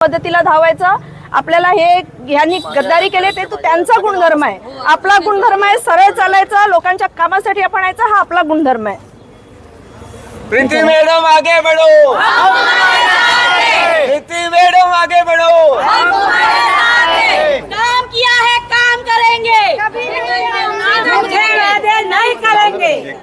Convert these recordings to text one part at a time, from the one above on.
पद्धतीला धावायचं आपल्याला हे ह्यांनी गद्दारी केले ते तो त्यांचा गुणधर्म आहे. आपला गुणधर्म आहे सरळ चालायचा, लोकांच्या कामासाठी आपण यायचा, हा आपला गुणधर्म आहे. प्रीति मैडम आगे बढ़ो, प्रीति मैडम आगे बढ़ो. काम किया है काम करेंगे, नहीं करेंगे.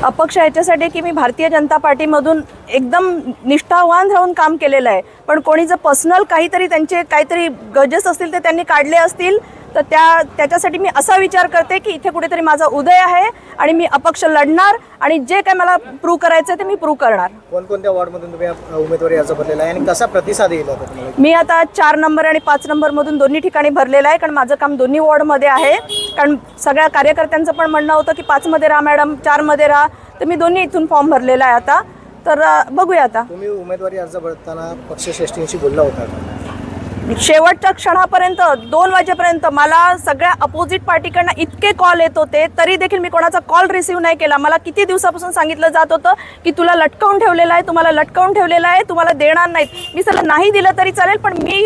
अपक्ष याच्यासाठी की मी भारतीय जनता पार्टीमधून एकदम निष्ठावान राहून काम केलेलं आहे, पण कोणी जर पर्सनल काहीतरी त्यांचे काहीतरी गरजेस असतील ते त्यांनी काढले असतील तर त्याच्यासाठी मी असा विचार करते की इथे कुठेतरी माझा उदय आहे आणि मी अपक्ष लढणार आणि जे काय मला प्रूव्ह करायचं ते मी प्रूव्ह करणार. कोणकोणत्या वॉर्डमधून तुम्ही उमेदवारी अर्ज भरलेला आहे आणि कसा प्रतिसाद येईल आता तुम्हाला? मी आता 4 नंबर आणि 5 नंबरमधून दोन्ही ठिकाणी भरलेलं आहे, कारण माझं काम दोन्ही वॉर्डमध्ये आहे. कारण सगळ्या कार्यकर्त्यांचं पण म्हणणं होतं की 5 मध्ये राहा मॅडम, 4 मध्ये राहा, तर मी दोन्ही इथून फॉर्म भरलेला आहे आता. तर बघूया आता. तुम्ही उमेदवारी अर्ज भरताना पक्षश्रेष्ठींशी बोलला होता का? शेवटच्या क्षणापर्यंत 2 वाजेपर्यंत मला सगळ्या अपोजिट पार्टीकडनं इतके कॉल येत होते तरी देखील मी कोणाचा कॉल रिसीव्ह नाही केला. मला किती दिवसापासून सांगितलं जात होतं की तुला लटकवून ठेवलेलं आहे, तुम्हाला लटकवून ठेवलेलं आहे, तुम्हाला देणार नाहीत. मी सगळं नाही दिलं तरी चालेल, पण मी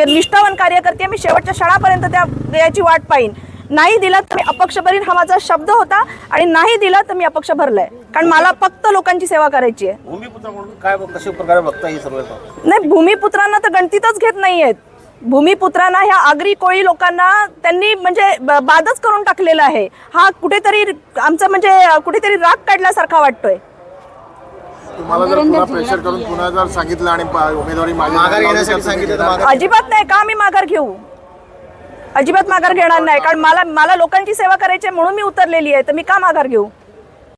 निष्ठावान कार्यकर्ते, मी शेवटच्या क्षणापर्यंत त्या याची वाट पाहीन. नाही दिला तर मी अपक्ष भरीन, हा माझा शब्द होता, आणि नाही दिला तर मी अपक्ष भरलाय, कारण मला फक्त लोकांची सेवा करायची आहे. भूमिपुत्र म्हणून काय कशा प्रकारे बघता ही सर्व? नाही, भूमिपुत्रांना तर गणतीतच घेत नाहीयेत. भूमिपुत्रांना ह्या आगरी कोळी लोकांना त्यांनी म्हणजे बादच करून टाकलेला आहे. हा कुठेतरी आमचा म्हणजे कुठेतरी राग काढल्यासारखा वाटतोय. तुम्हाला जर पुन्हा प्रेशर करून पुन्हा जर सांगितलं आणि उमेदवारी माघार घेण्यासाठी सांगितलं तर माघार? अजिबात नाही. का मी माघार घेऊ? अजिबात माघार घेणार नाही, कारण मला लोकांची सेवा करायची म्हणून मी उतरलेली आहे, तर मी का माघार घेऊ?